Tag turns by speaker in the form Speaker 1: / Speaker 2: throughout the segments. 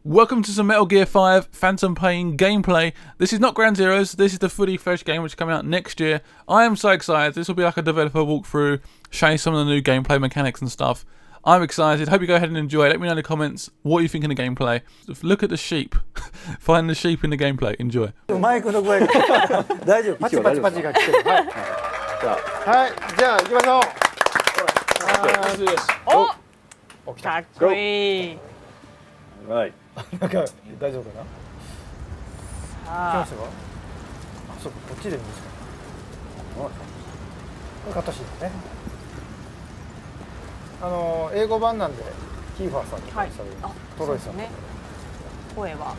Speaker 1: Welcome to some Metal Gear 5 Phantom Pain gameplay. This is not Ground Zeroes, this is the fully fledged game which is coming out next year. I am so excited. This will be like a developer walkthrough, showing some of the new gameplay mechanics and stuff. I'm excited. Hope you go ahead and enjoy. Let me know in the comments what you think of the gameplay. Look at the sheep. Find the sheep in the gameplay. Enjoy.
Speaker 2: マイクの声が大丈夫。パチパチパチが来てる。はい。はい。じゃあ行きましょう。
Speaker 3: お、かっこいい。
Speaker 4: Right.
Speaker 2: なんか大丈夫かな。来ま
Speaker 3: あ
Speaker 2: したか。あ、そうか、こっちでいいんですか。これカットシーンね。英語版なんでキーファーさんとかされる、トロイさんとか、
Speaker 3: ね、声は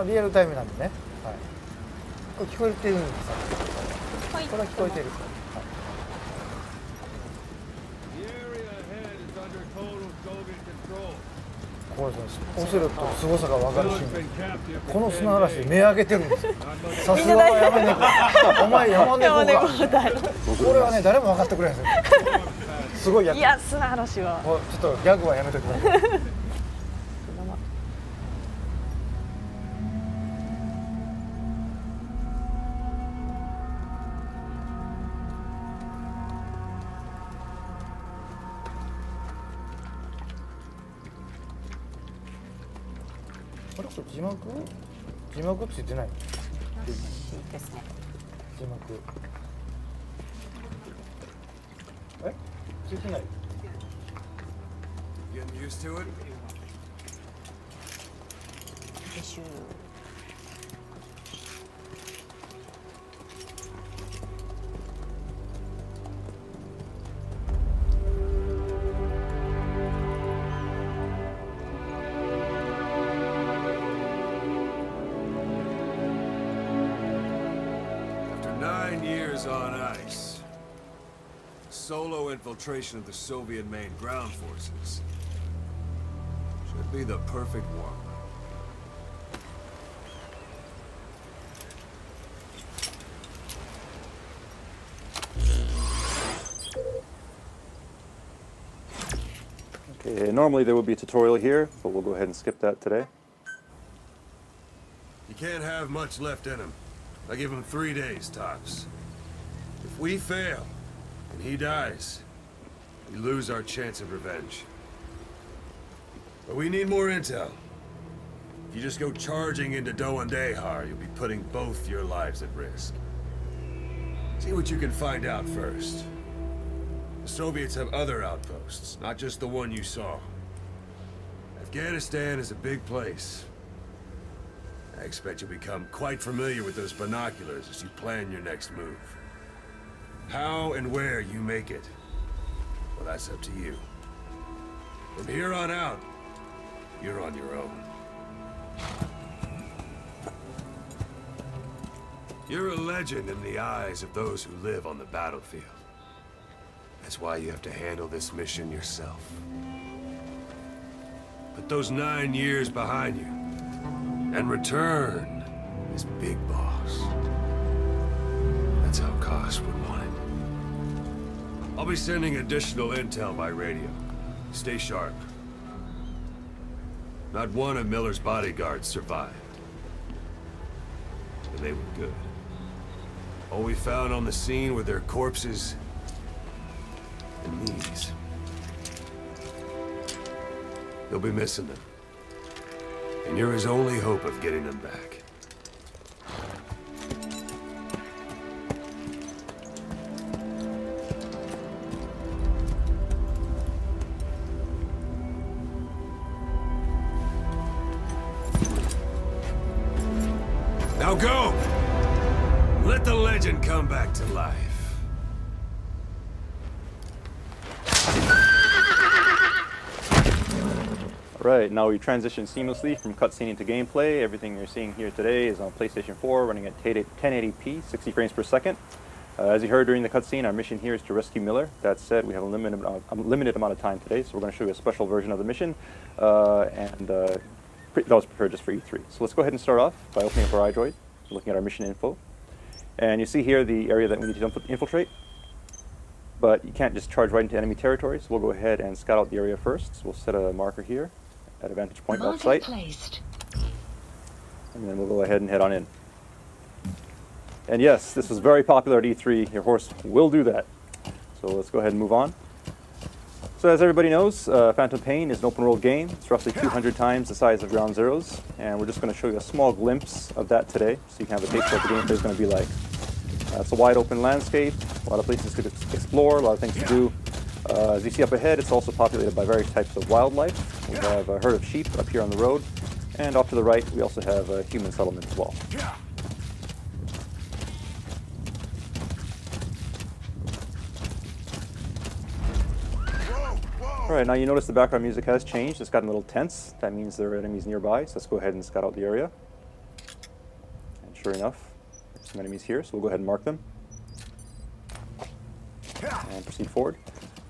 Speaker 2: リアルタイムなんでね、はい、これ聞こえてるんですよ、
Speaker 3: はい、
Speaker 2: これは聞こえてる、はい、これオセロットの凄さが分かるシーン、この砂嵐で目上げてるんですよ。さすがは山猫、お前山猫か。これはね、誰も分かってくれないんですよ。すごいやつ。
Speaker 3: いや、砂嵐は
Speaker 2: ちょっとギャグはやめてください。あれ、これ字幕ついてない。
Speaker 3: ですね。
Speaker 2: 字幕。え？ついてない。
Speaker 5: Getting used to it?
Speaker 3: 編集。
Speaker 5: 9 years on ice. Solo infiltration of the Soviet main ground forces. Should be the perfect warm-up.
Speaker 4: Okay, normally there would be a tutorial here, but we'll go ahead and skip that today.
Speaker 5: You can't have much left in him. I give him 3 days tops. If we fail, and he dies, we lose our chance of revenge. But we need more intel. If you just go charging into Doandehar, you'll be putting both your lives at risk. See what you can find out first. The Soviets have other outposts, not just the one you saw. Afghanistan is a big place. I expect you'll become quite familiar with those binoculars as you plan your next move. How and where you make it, well, that's up to you. From here on out, you're on your own. You're a legend in the eyes of those who live on the battlefield. That's why you have to handle this mission yourself. Put those 9 years behind you. And return as Big Boss. That's how Koss would want it. I'll be sending additional intel by radio. Stay sharp. Not one of Miller's bodyguards survived. And they were good. All we found on the scene were their corpses and these. You'll be missing them. And you're his only hope of getting them back. Now go! Let the legend come back to life.
Speaker 4: Alright, now we transition seamlessly from cutscene into gameplay. Everything you're seeing here today is on PlayStation 4, running at 1080p, 60 frames per second. As you heard during the cutscene, our mission here is to rescue Miller. That said, we have a limited amount of time today, so we're going to show you a special version of the mission, that was prepared just for E3. So let's go ahead and start off by opening up our iDroid, looking at our mission info. And you see here the area that we need to infiltrate. but you can't just charge right into enemy territory, so we'll go ahead and scout out the area first. So we'll set a marker here at a vantage point off site, and then we'll go ahead and head on in. And yes, this was very popular at E3. Your horse will do that. So let's go ahead and move on. So as everybody knows, Phantom Pain is an open world game. It's roughly 200 times the size of Ground Zeroes, and we're just going to show you a small glimpse of that today, so you can have a taste of what the gameplay is going to be like. It's a wide open landscape, a lot of places to explore, a lot of things to do. As you see up ahead, it's also populated by various types of wildlife. We have a herd of sheep up here on the road, and off to the right we also have a human settlement as well. Alright, now you notice the background music has changed. It's gotten a little tense. That means there are enemies nearby, so let's go ahead and scout out the area. And sure enough, there's some enemies here, so we'll go ahead and mark them. And proceed forward.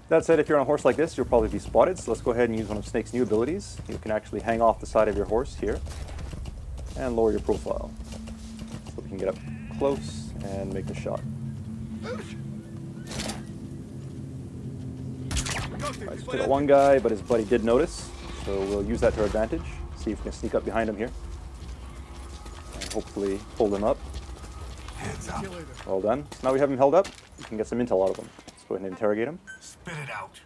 Speaker 4: That said, if you're on a horse like this, you'll probably be spotted, so let's go ahead and use one of Snake's new abilities. You can actually hang off the side of your horse here and lower your profile, so we can get up close and make the shot. Right, so we got one guy, but his buddy did notice, so we'll use that to our advantage. See if we can sneak up behind him here and hopefully hold him up. Well done. So now we have him held up. We can get some intel out of him. Let's go ahead and interrogate him.
Speaker 5: Spit it out.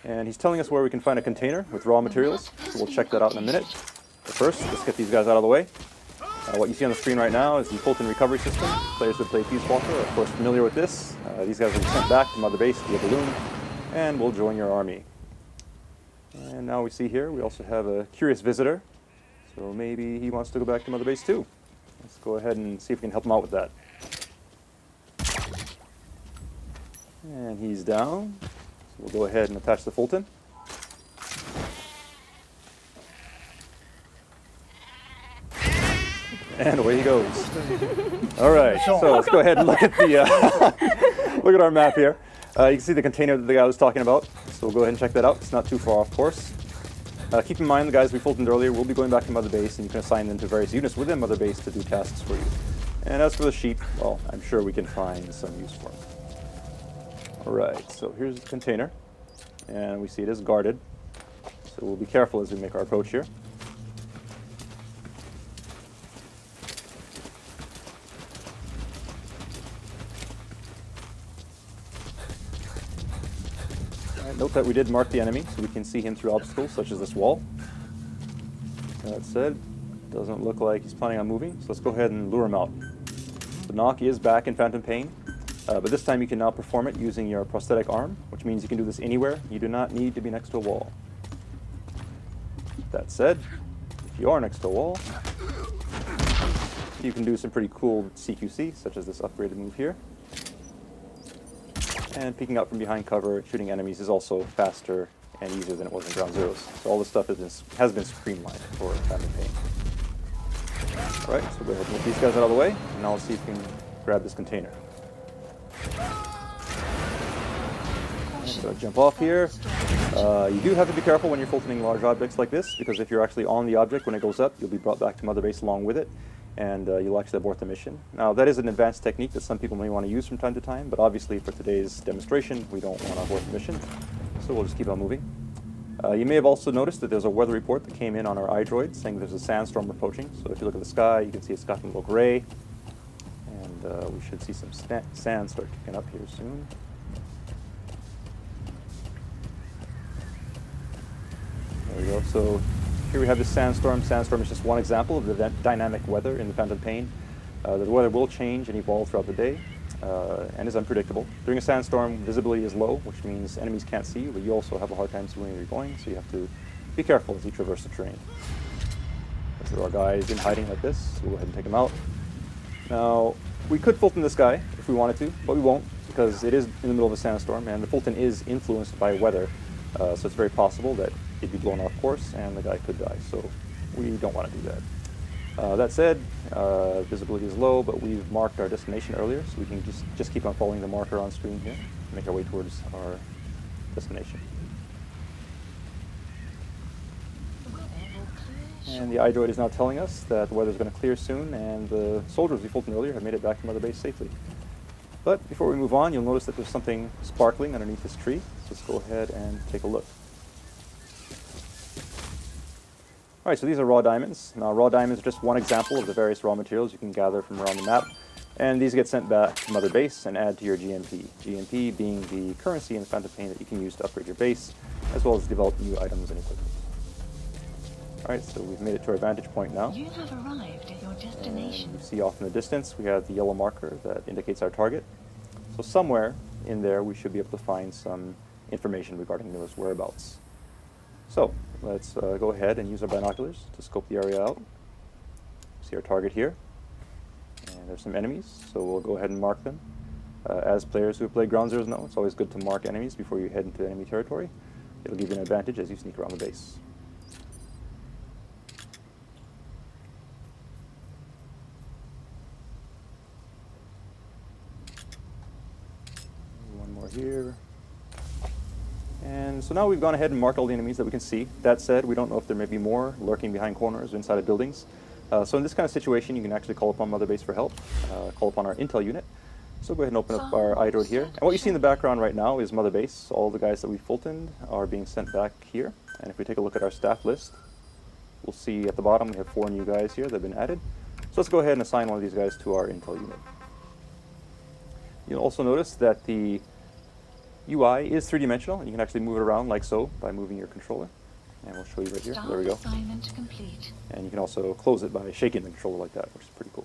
Speaker 4: And he's telling us where we can find a container with raw materials, so we'll check that out in a minute. But first, let's get these guys out of the way. What you see on the screen right now is the Fulton recovery system. Players who play Peace Walker are of course familiar with this. These guys will be sent back to Mother Base via balloon, and we'll join your army. And now we see here, we also have a curious visitor. So maybe he wants to go back to Mother Base too. Let's go ahead and see if we can help him out with that. And he's down. So we'll go ahead and attach the Fulton. And away he goes. All right, so let's go ahead and look at the look at our map here. You can see the container that the guy was talking about, so we'll go ahead and check that out. It's not too far off course. Keep in mind the guys we Fultoned earlier will be going back to Mother Base, and you can assign them to various units within Mother Base to do tasks for you. And as for the sheep, well, I'm sure we can find some use for them. Alright, so here's the container, and we see it is guarded, so we'll be careful as we make our approach here. Note that we did mark the enemy, so we can see him through obstacles such as this wall. That said, doesn't look like he's planning on moving, so let's go ahead and lure him out. The knock is back in Phantom Pain, but this time you can now perform it using your prosthetic arm, which means you can do this anywhere. You do not need to be next to a wall. That said, if you are next to a wall, you can do some pretty cool CQC, such as this upgraded move here. And peeking out from behind cover, shooting enemies is also faster and easier than it was in Ground Zeroes. So all this stuff has been streamlined for Phantom Pain. Alright, so we'll go ahead and get these guys out of the way, and now let's see if we can grab this container. So jump off here. You do have to be careful when you're Fultoning large objects like this, because if you're actually on the object when it goes up, you'll be brought back to Mother Base along with it, and you'll actually abort the mission. Now, that is an advanced technique that some people may want to use from time to time, but obviously for today's demonstration, we don't want to abort the mission, so we'll just keep on moving. You may have also noticed that there's a weather report that came in on our iDroid saying there's a sandstorm approaching, so if you look at the sky, you can see it's gotten a little gray, and we should see some sand start kicking up here soon. There we go. So here we have this sandstorm. Sandstorm is just one example of the dynamic weather in the Phantom Pain. The weather will change and evolve throughout the day and is unpredictable. During a sandstorm, visibility is low, which means enemies can't see you, but you also have a hard time seeing where you're going, so you have to be careful as you traverse the terrain. There are guys in hiding like this, so we'll go ahead and take them out. Now, we could Fulton this guy if we wanted to, but we won't, because it is in the middle of a sandstorm, and the Fulton is influenced by weather, so it's very possible that he'd be blown off course and the guy could die, so we don't want to do that. That said, visibility is low, but we've marked our destination earlier, so we can just keep on following the marker on screen here and make our way towards our destination. And the iDroid is now telling us that the weather is going to clear soon, and the soldiers we Fulton earlier have made it back to Mother Base safely. But before we move on, you'll notice that there's something sparkling underneath this tree. So let's go ahead and take a look. Alright, so these are raw diamonds. Now, raw diamonds are just one example of the various raw materials you can gather from around the map. And these get sent back to Mother Base and add to your GMP. GMP being the currency in the Phantom Pain that you can use to upgrade your base, as well as develop new items and equipment. Alright, so we've made it to our vantage point now.
Speaker 6: You have arrived at your destination.
Speaker 4: And you see off in the distance, we have the yellow marker that indicates our target. So somewhere in there, we should be able to find some information regarding those whereabouts. So let's go ahead and use our binoculars to scope the area out. See our target here. And there's some enemies, so we'll go ahead and mark them. As players who have played Ground Zeroes know, it's always good to mark enemies before you head into enemy territory. It'll give you an advantage as you sneak around the base. One more here. And so now we've gone ahead and marked all the enemies that we can see. That said, we don't know if there may be more lurking behind corners or inside of buildings. So in this kind of situation, you can actually call upon Mother Base for help, call upon our intel unit. So go ahead and open up our iDroid here. And what you see in the background right now is Mother Base. All the guys that we Fultoned are being sent back here. And if we take a look at our staff list, we'll see at the bottom we have 4 new guys here that have been added. So let's go ahead and assign one of these guys to our intel unit. You'll also notice that the UI is 3-dimensional, and you can actually move it around like so by moving your controller. And we'll show you right here. There we go.
Speaker 6: Assignment complete.
Speaker 4: And you can also close it by shaking the controller like that, which is pretty cool.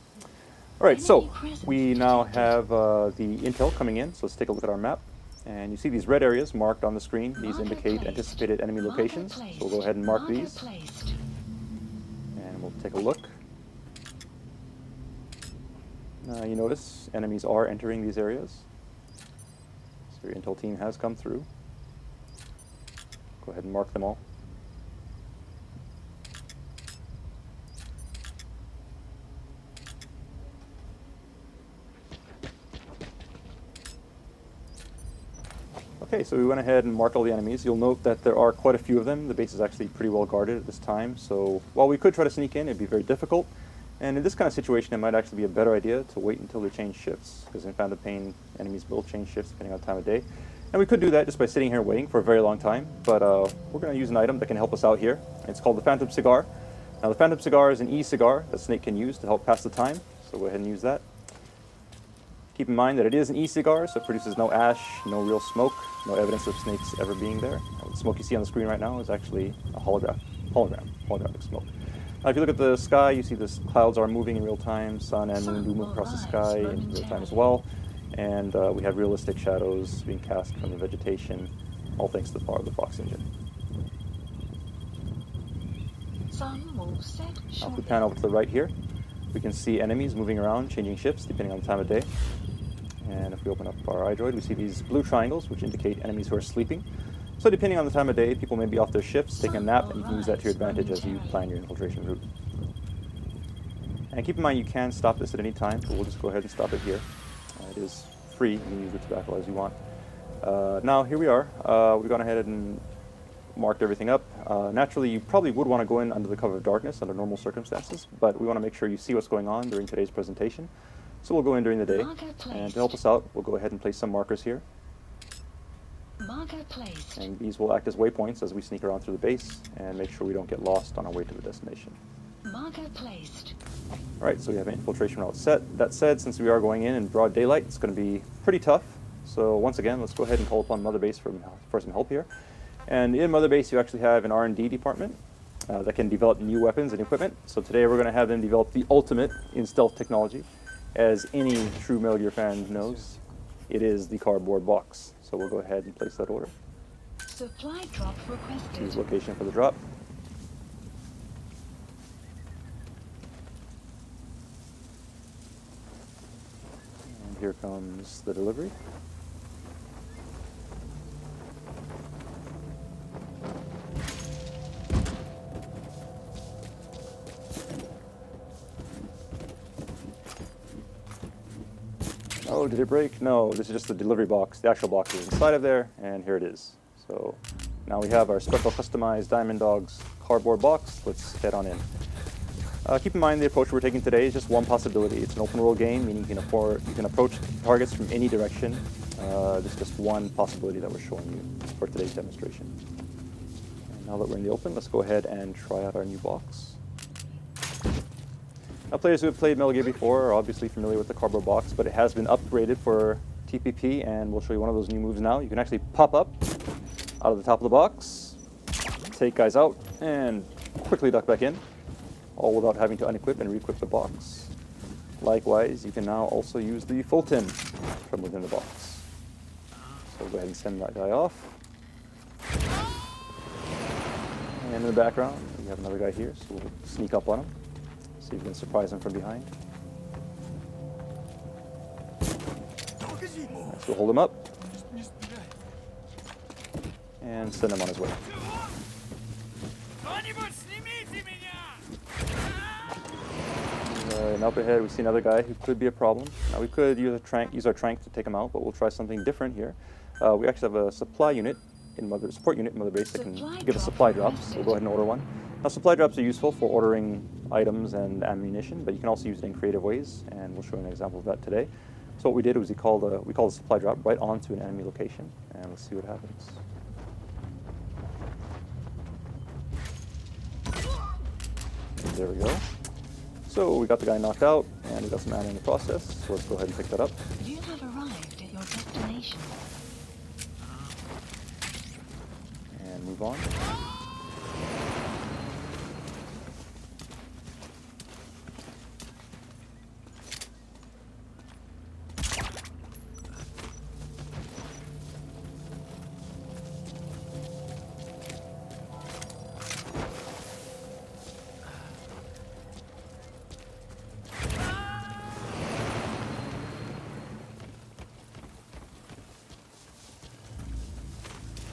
Speaker 4: Alright, so we now have the intel coming in, so let's take a look at our map. And you see these red areas marked on the screen. These indicate anticipated enemy locations. So we'll go ahead and mark these. And we'll take a look. You notice enemies are entering these areas. So your intel team has come through. Go ahead and mark them all. Okay, so we went ahead and marked all the enemies. You'll note that there are quite a few of them. The base is actually pretty well guarded at this time, so while we could try to sneak in, it'd be very difficult. And in this kind of situation, it might actually be a better idea to wait until they change shifts, because in Phantom Pain, enemies will change shifts depending on the time of day. And we could do that just by sitting here waiting for a very long time, but we're going to use an item that can help us out here. It's called the Phantom Cigar. Now the Phantom Cigar is an e-cigar that Snake can use to help pass the time, so go ahead and use that. Keep in mind that it is an e-cigar, so it produces no ash, no real smoke, no evidence of snakes ever being there. The smoke you see on the screen right now is actually a holographic smoke. Now if you look at the sky, you see the clouds are moving in real time. Sun and moon do move across the sky in real time as well. And we have realistic shadows being cast from the vegetation, all thanks to the power of the Fox engine. Now if we pan over to the right here, we can see enemies moving around, changing shifts depending on the time of day. And if we open up our iDroid, we see these blue triangles, which indicate enemies who are sleeping. So depending on the time of day, people may be off their shifts, taking a nap, and you can use that to your advantage as you plan your infiltration route. And keep in mind you can stop this at any time, but we'll just go ahead and stop it here. It is free, you can use the tobacco as you want. Now here we are, we've gone ahead and marked everything up. Naturally, you probably would want to go in under the cover of darkness under normal circumstances, but we want to make sure you see what's going on during today's presentation. So we'll go in during the day, and to help us out, we'll go ahead and place some markers here. And these will act as waypoints as we sneak around through the base and make sure we don't get lost on our way to the destination. Alright, so we have an infiltration route set. That said, since we are going in broad daylight, it's going to be pretty tough. So once again, let's go ahead and call upon Mother Base for some help here. And in Mother Base, you actually have an R&D department that can develop new weapons and equipment. So today we're going to have them develop the ultimate in stealth technology. As any true Metal Gear fan knows, it is the cardboard box. So we'll go ahead and place that order.
Speaker 6: Supply drop requested.
Speaker 4: Choose location for the drop. And here comes the delivery. Oh, did it break? No, this is just the delivery box. The actual box is inside of there, and here it is. So now we have our special customized Diamond Dogs cardboard box. Let's head on in. Keep in mind the approach we're taking today is just one possibility. It's an open world game, meaning you can approach targets from any direction. This is just one possibility that we're showing you for today's demonstration. And now that we're in the open, let's go ahead and try out our new box. Now, players who have played Metal Gear before are obviously familiar with the cardboard box, but it has been upgraded for TPP, and we'll show you one of those new moves now. You can actually pop up out of the top of the box, take guys out, and quickly duck back in, all without having to unequip and re-equip the box. Likewise, you can now also use the Fulton from within the box. So we'll go ahead and send that guy off. And in the background, we have another guy here, so we'll sneak up on him. See if we can surprise him from behind. So we'll hold him up and send him on his way. And up ahead, we see another guy who could be a problem. Now we could use our trank to take him out, but we'll try something different here. We actually have a support unit in Mother Base that can give us supply drops. So we'll go ahead and order one. Now, supply drops are useful for ordering items and ammunition, but you can also use it in creative ways, and we'll show you an example of that today. So what we did was we called a supply drop right onto an enemy location, and let's see what happens. And there we go. So we got the guy knocked out, and we got some ammo in the process, so let's go ahead and pick that up.
Speaker 6: You have arrived at your destination.
Speaker 4: And move on.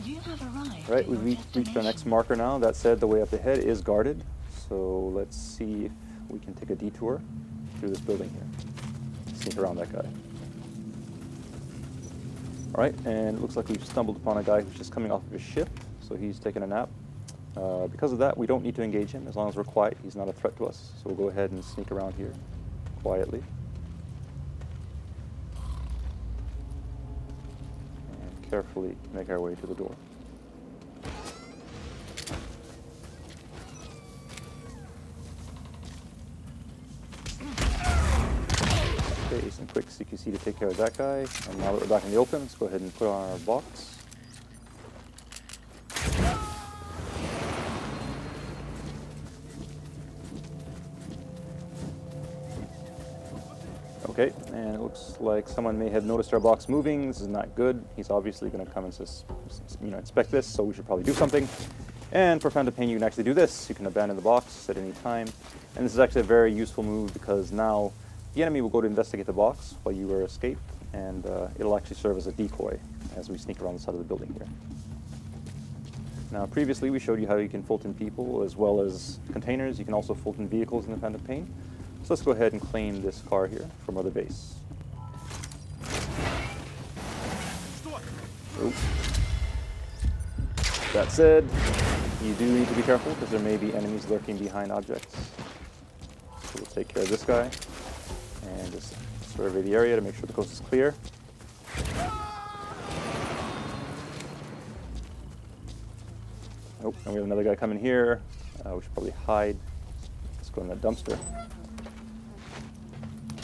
Speaker 6: You have arrived.
Speaker 4: Right,
Speaker 6: at your
Speaker 4: we've reached our
Speaker 6: destination.
Speaker 4: next marker now. That said, the way up ahead is guarded, so let's see if we can take a detour through this building here. Sneak around that guy. Alright, and it looks like we've stumbled upon a guy who's just coming off of his shift, so he's taking a nap. Because of that, we don't need to engage him. As long as we're quiet, he's not a threat to us. So we'll go ahead and sneak around here quietly. And carefully make our way to the door. Okay, some quick CQC to take care of that guy. And now that we're back in the open, let's go ahead and put on our box. Okay, and it looks like someone may have noticed our box moving. This is not good. He's obviously going to come and inspect this, so we should probably do something. And for Phantom Pain, you can actually do this. You can abandon the box at any time. And this is actually a very useful move because now the enemy will go to investigate the box while you are escaped, and it'll actually serve as a decoy as we sneak around the side of the building here. Now, previously we showed you how you can Fulton people as well as containers. You can also Fulton vehicles in the Phantom Pain. So let's go ahead and claim this car here from Mother Base. Oops. That said, you do need to be careful because there may be enemies lurking behind objects. So we'll take care of this guy and just survey the area to make sure the coast is clear. Oh, and we have another guy coming here. We should probably hide. Let's go in that dumpster.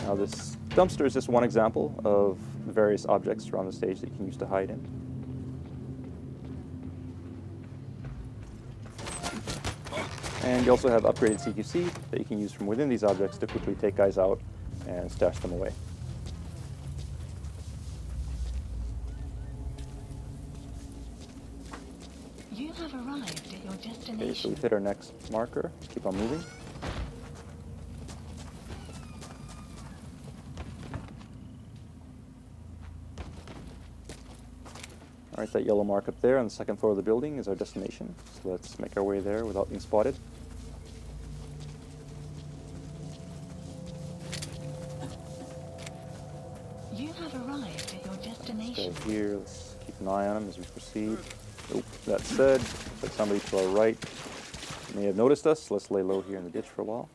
Speaker 4: Now this dumpster is just one example of the various objects around the stage that you can use to hide in. And you also have upgraded CQC that you can use from within these objects to quickly take guys out and stash them away.
Speaker 6: You have arrived at your destination.
Speaker 4: Okay, so we've hit our next marker. Keep on moving. Alright, that yellow mark up there on the second floor of the building is our destination. So let's make our way there without being spotted.
Speaker 6: You have arrived at your destination.
Speaker 4: So here, let's keep an eye on him as we proceed. Oh, that said, looks like somebody to our right may have noticed us. Let's lay low here in the ditch for a while.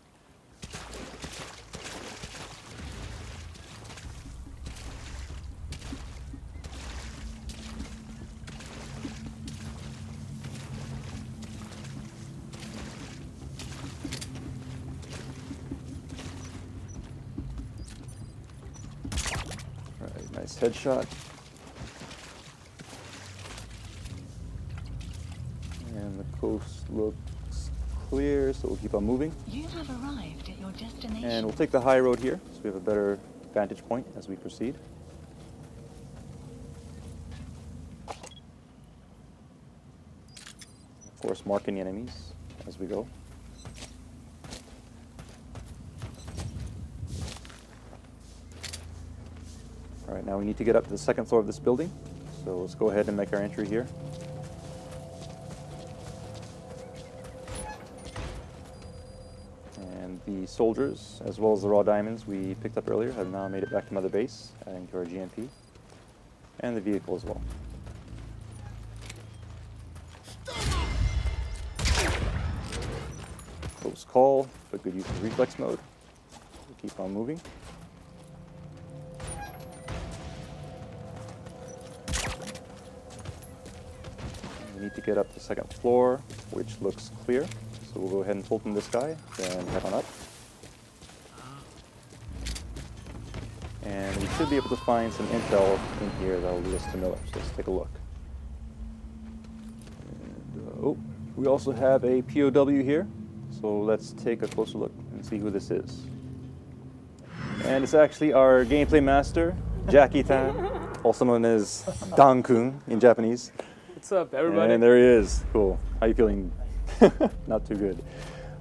Speaker 4: headshot. And the coast looks clear, so we'll keep on moving.
Speaker 6: You have arrived at your destination.
Speaker 4: And we'll take the high road here, so we have a better vantage point as we proceed. Of course, marking the enemies as we go. All right, now we need to get up to the second floor of this building, so let's go ahead and make our entry here. And the soldiers, as well as the raw diamonds we picked up earlier, have now made it back to Mother Base, adding to our GMP, and the vehicle as well. Close call, but good use of reflex mode. We'll keep on moving. We need to get up to the second floor, which looks clear. So we'll go ahead and Fulton this guy, then head on up. And we should be able to find some intel in here that will lead us to Miller. So let's take a look. And, oh, we also have a POW here. So let's take a closer look and see who this is. And it's actually our gameplay master, Jackie Tan, also known as Dan-kun in Japanese.
Speaker 7: What's up, everybody?
Speaker 4: And there he is. Cool. How you feeling? Not too good.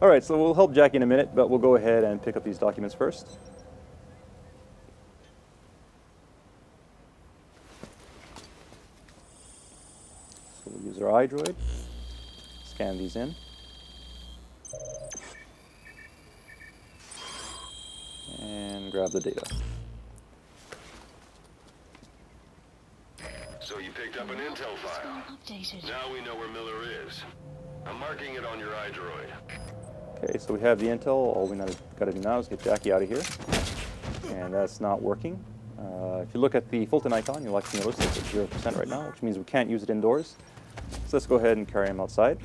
Speaker 4: All right, so we'll help Jackie in a minute, but we'll go ahead and pick up these documents first. So we'll use our iDroid, scan these in. And grab the data.
Speaker 5: So you picked up an intel file.
Speaker 6: Updated.
Speaker 5: Now we know where Miller is. I'm marking it on your iDroid.
Speaker 4: Okay, so we have the intel. All we got to do now is get Jackie out of here. And that's not working. If you look at the Fulton icon, you'll actually notice it's at 0% right now, which means we can't use it indoors. So let's go ahead and carry him outside.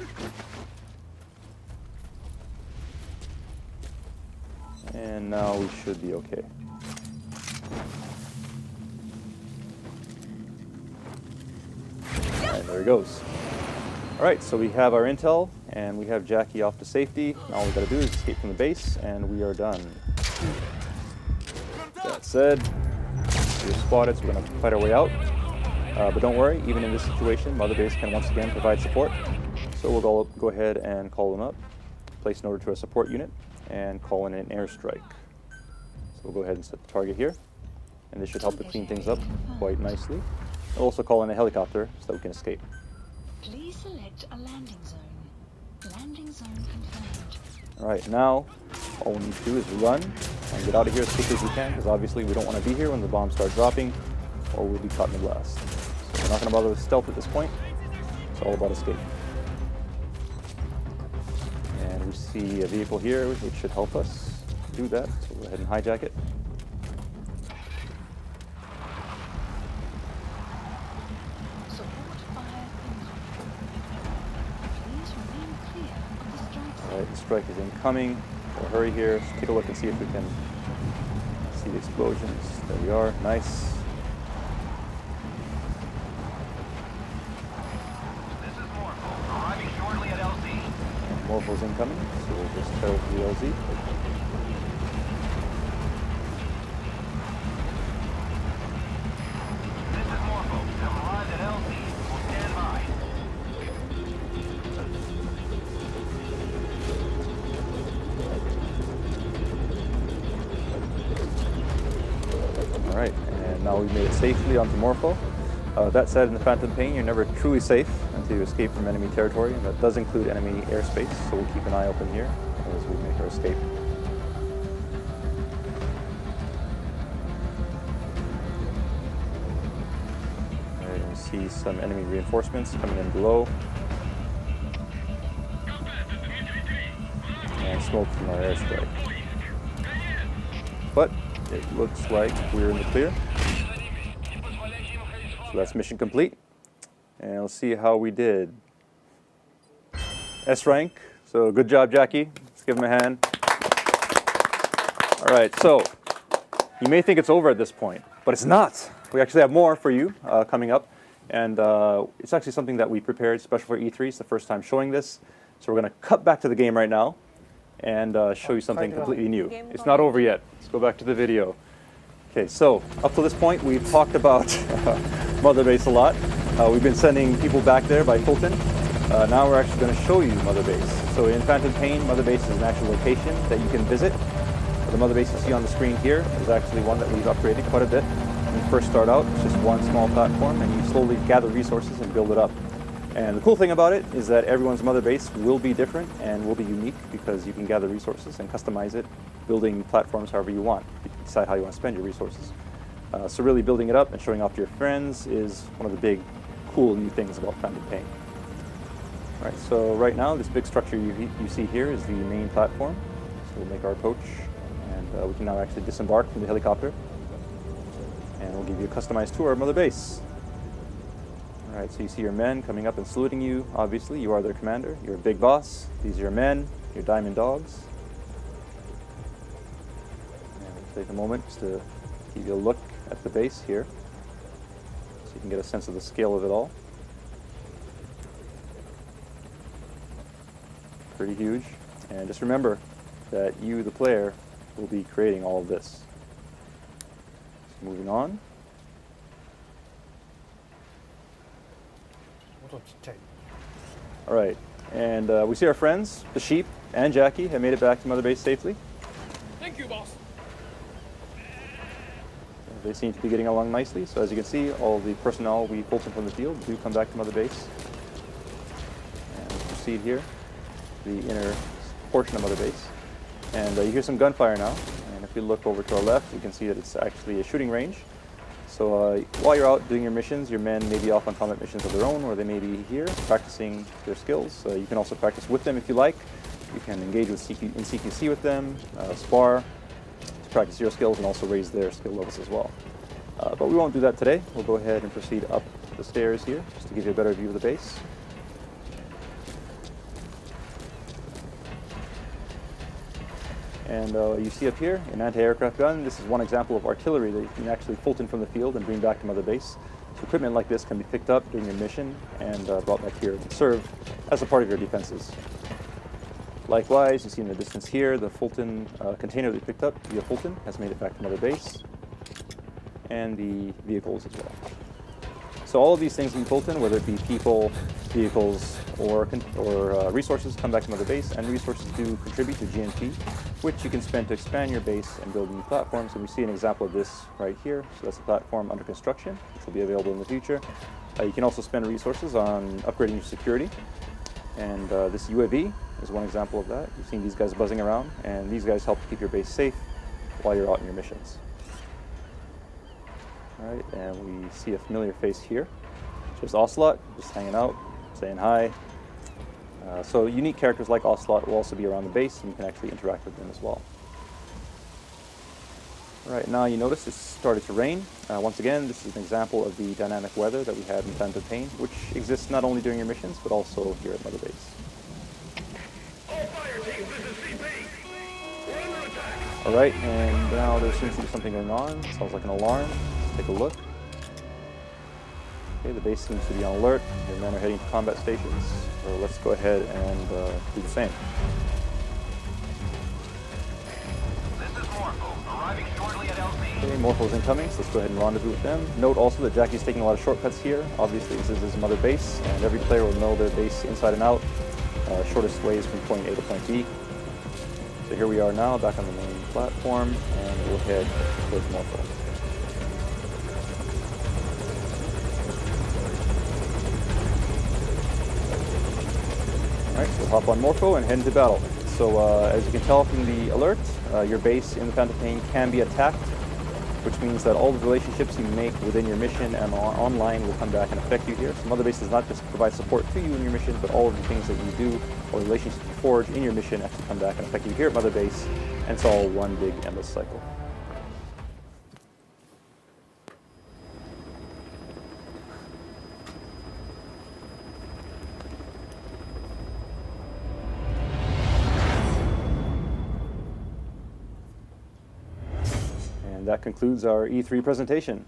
Speaker 4: And now we should be okay. And there he goes. All right, so we have our intel, and we have Jackie off to safety. Now all we gotta do is escape from the base, and we are done. That said, we're spotted, so we're gonna fight our way out. But don't worry, even in this situation, Mother Base can once again provide support. So we'll go ahead and call them up, place an order to a support unit, and call in an airstrike. So we'll go ahead and set the target here, and this should help to clean things up quite nicely. We'll also call in a helicopter so that we can escape.
Speaker 6: Please select a landing zone. Landing zone confirmed.
Speaker 4: All right, now all we need to do is run and get out of here as quickly as we can, because obviously we don't want to be here when the bombs start dropping, or we'll be caught in the blast. So we're not going to bother with stealth at this point. It's all about escape. And we see a vehicle here, which should help us do that. So we'll go ahead and hijack it.
Speaker 6: Support fire incoming. Please remain clear of the strike
Speaker 4: All right, the strike is incoming. We'll hurry here. Let's take a look and see if we can see the explosions. There we are. Nice.
Speaker 8: This is Morpho, arriving shortly at LZ.
Speaker 4: And Morpho's incoming, so we'll just tear up the LZ.
Speaker 8: This is Morpho, have arrived at LZ. We'll stand by.
Speaker 4: All right, and now we've made it safely onto Morpho. That said, in the Phantom Pain, you're never truly safe until you escape from enemy territory, and that does include enemy airspace, so we'll keep an eye open here as we make our escape. All right, we see some enemy reinforcements coming in below. And smoke from our airstrike. But it looks like we're in the clear. So that's mission complete. And let's see how we did. S rank. So good job, Jackie. Let's give him a hand. All right, so you may think it's over at this point, but it's not. we actually have more for you coming up, and it's actually something that we prepared special for E3. It's the first time showing this, so we're going to cut back to the game right now and show you something completely new. It's not over yet. Let's go back to the video. Okay, so up to this point, we've talked about Mother Base a lot. We've been sending people back there by Fulton. Now we're actually going to show you Mother Base. So in Phantom Pain, Mother Base is an actual location that you can visit. The Mother Base you see on the screen here is actually one that we've upgraded quite a bit. When you first start out, it's just one small platform, and you slowly gather resources and build it up. And the cool thing about it is that everyone's Mother Base will be different and will be unique because you can gather resources and customize it, building platforms however you want. You can decide how you want to spend your resources. So really building it up and showing off to your friends is one of the big, cool new things about Phantom Pain. All right, so right now, this big structure you see here is the main platform. So we'll make our approach, and we can now actually disembark from the helicopter. And we'll give you a customized tour of Mother Base. All right, so you see your men coming up and saluting you. Obviously, you are their commander. You're a big boss. These are your men, your diamond dogs. And we'll take a moment just to give you a look at the base here, so you can get a sense of the scale of it all. Pretty huge. And just remember that you, the player, will be creating all of this. So moving on. All right, and we see our friends, the sheep and Jackie, have made it back to Mother Base safely.
Speaker 1: Thank you, boss.
Speaker 4: They seem to be getting along nicely. So as you can see, all the personnel we pulled from the field do come back to Mother Base. And we'll proceed here, the inner portion of Mother Base. And you hear some gunfire now. And if we look over to our left, you can see that it's actually a shooting range. So while you're out doing your missions, your men may be off on combat missions of their own, or they may be here practicing their skills. You can also practice with them if you like. You can engage in CQC with them, spar, to practice your skills and also raise their skill levels as well. But we won't do that today. We'll go ahead and proceed up the stairs here, just to give you a better view of the base. And you see up here an anti-aircraft gun. This is one example of artillery that you can actually Fulton from the field and bring back to Mother Base. So equipment like this can be picked up during your mission and brought back here and serve as a part of your defenses. Likewise, you see in the distance here, the Fulton container that we picked up via Fulton has made it back to Mother Base, and the vehicles as well. So all of these things in Fulton, whether it be people, vehicles, or resources, come back to Mother Base, and resources do contribute to GNP, which you can spend to expand your base and build new platforms. And we see an example of this right here. So that's a platform under construction, which will be available in the future. You can also spend resources on upgrading your security. And this UAV is one example of that. You've seen these guys buzzing around, and these guys help keep your base safe while you're out in your missions. All right, and we see a familiar face here. There's Ocelot, just hanging out, saying hi. So unique characters like Ocelot will also be around the base, and you can actually interact with them as well. All right, now you notice it's started to rain. Once again, this is an example of the dynamic weather that we had in Phantom Pain, which exists not only during your missions, but also here at Mother Base. All right, and now there seems to be something going on. Sounds like an alarm. Let's take a look. Okay, the base seems to be on alert. Your men are heading to combat stations. So let's go ahead and do the same.
Speaker 8: This is Morpho, arriving shortly at LZ.
Speaker 4: Okay, Morpho's incoming, so let's go ahead and rendezvous with them. Note also that Jackie's taking a lot of shortcuts here. Obviously, this is his Mother Base, and every player will know their base inside and out. Shortest ways from point A to point B. So here we are now, back on the main platform, and we'll head towards Morpho. Alright, so we'll hop on Morpho and head into battle. So as you can tell from the alert, your base in the Phantom Pain can be attacked, which means that all the relationships you make within your mission and online will come back and affect you here. So Mother Base does not just provide support to you in your mission, but all of the things that you do or relationships you forge in your mission actually come back and affect you here at Mother Base, and it's all one big endless cycle. And that concludes our E3 presentation.